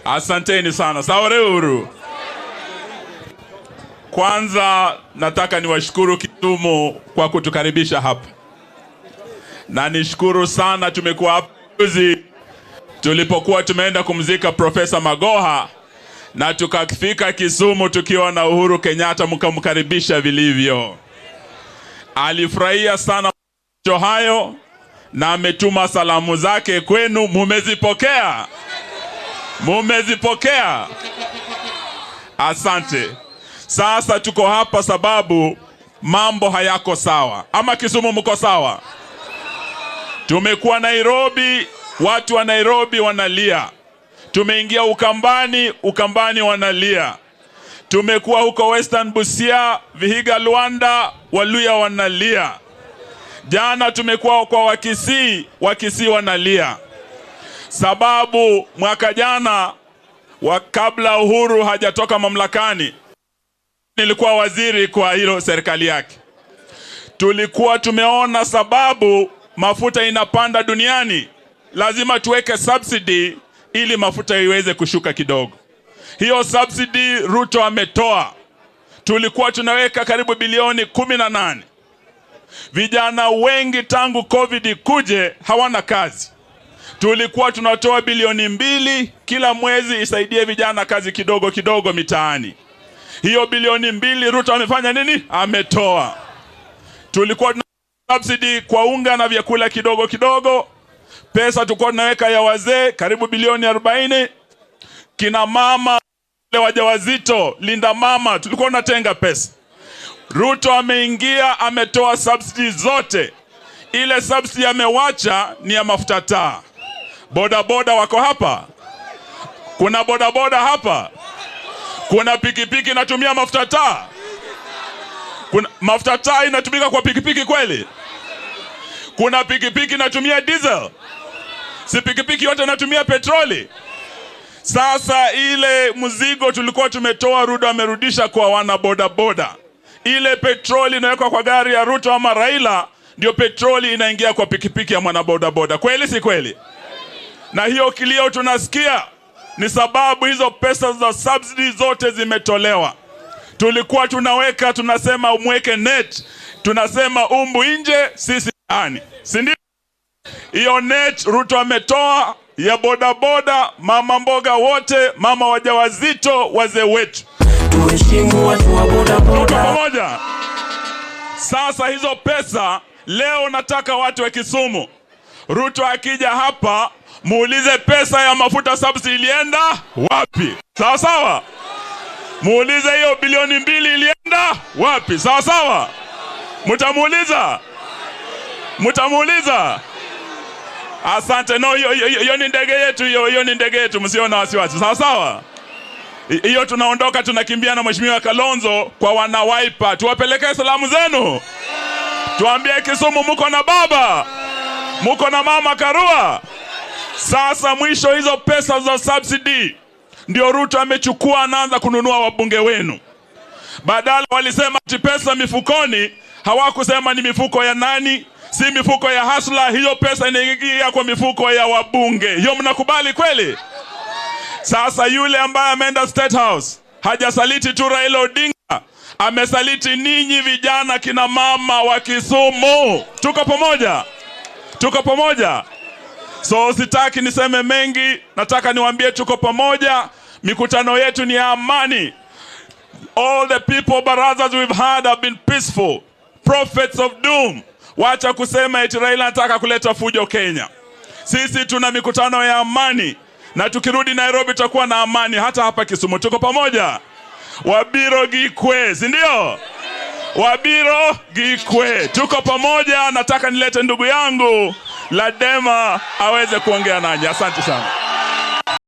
Asanteni sana. Sawa Uhuru. Kwanza nataka niwashukuru Kisumu kwa kutukaribisha hapa. Na nishukuru sana tumekuwa hapa juzi tulipokuwa tumeenda kumzika Profesa Magoha na tukafika Kisumu tukiwa na Uhuru Kenyatta mkamkaribisha vilivyo. Alifurahia sana hayo na ametuma salamu zake kwenu. Mumezipokea? Mumezipokea? Asante. Sasa tuko hapa sababu mambo hayako sawa. Ama Kisumu mko sawa? Tumekuwa Nairobi, watu wa Nairobi wanalia. Tumeingia Ukambani wanalia. Tumekuwa huko Western Busia, Vihiga, Luanda, Waluya wanalia. Jana tumekuwa kwa Wakisii wanalia. Sababu mwaka jana kabla Uhuru hajatoka mamlakani, nilikuwa waziri kwa hilo serikali yake. Tulikuwa tumeona sababu mafuta inapanda duniani, lazima tuweke subsidy ili mafuta iweze kushuka kidogo. Hiyo subsidy Ruto ametoa. Tulikuwa tunaweka karibu bilioni 18. Vijana wengi tangu COVID kuje hawana kazi. Tulikuwa tunatoa bilioni 2 kila mwezi isaidie vijana kazi kidogo kidogo mitaani. Hiyo bilioni 2 Ruto amefanya nini? Ametoa. Tulikuwa tuna subsidy kwa unga na vyakula kidogo kidogo. Pesa tulikuwa tunaweka ya wazee karibu bilioni 40. Kina mama wale wajawazito, linda mama, tulikuwa tunatenga pesa. Ruto ameingia, ametoa subsidy zote. Ile subsidy amewacha ni ya mafuta taa. Boda boda wako hapa? Kuna boda boda hapa? Kuna pikipiki inatumia mafuta taa? Kuna mafuta taa inatumika kwa pikipiki kweli? Kuna pikipiki inatumia diesel? Si pikipiki yote inatumia petroli? Sasa ile mzigo tulikuwa tumetoa, Ruto amerudisha kwa wana boda boda. Ile petroli inawekwa kwa gari ya Ruto ama Raila, ndio petroli inaingia kwa pikipiki ya mwana boda boda. Kweli si kweli? Na hiyo kilio tunasikia ni sababu hizo pesa za subsidy zote zimetolewa. Tulikuwa tunaweka, tunasema umweke net, tunasema umbu nje sisi ndani. Si ndio? Hiyo net Ruto ametoa ya boda boda, mama mboga wote, mama wajawazito, wazee wetu. Tuheshimu watu wa boda boda. Pamoja. Sasa hizo pesa leo nataka watu wa Kisumu, Ruto akija hapa muulize pesa ya mafuta subsidy ilienda wapi? Sawa sawa? Muulize hiyo bilioni 2 ilienda wapi? Sawa sawa? Mtamuuliza? Mtamuuliza? Asante. No, hiyo ni ndege yetu, hiyo ni ndege yetu, msione wasiwasi. Sawa sawa? Hiyo tunaondoka, tunakimbia na Mheshimiwa Kalonzo kwa wana Wiper. Tuwapeleke salamu zenu. Tuambie Kisumu mko na baba, mko na mama Karua. Sasa mwisho hizo pesa za subsidy ndio Ruto amechukua, anaanza kununua wabunge wenu. Badala walisema ati pesa mifukoni, hawakusema ni mifuko ya nani, si mifuko ya hasla. Hiyo pesa inaingia kwa mifuko ya wabunge. Hiyo mnakubali kweli? Sasa yule ambaye ameenda State House hajasaliti tu Raila Odinga, amesaliti ninyi vijana kina mama wa Kisumu. Tuko pamoja? Tuko pamoja? So sitaki niseme mengi, nataka niwaambie tuko pamoja. Mikutano yetu ni ya amani. All the people barazas we've had have been peaceful. Prophets of doom. Wacha kusema eti Raila anataka kuleta fujo Kenya. Sisi tuna mikutano ya amani, na tukirudi Nairobi tutakuwa na amani hata hapa Kisumu. Tuko pamoja? Wabiro Gikwe, si ndio? Wabiro Gikwe. Tuko pamoja. Nataka nilete ndugu yangu Ladema aweze kuongea nanyi. Asante sana.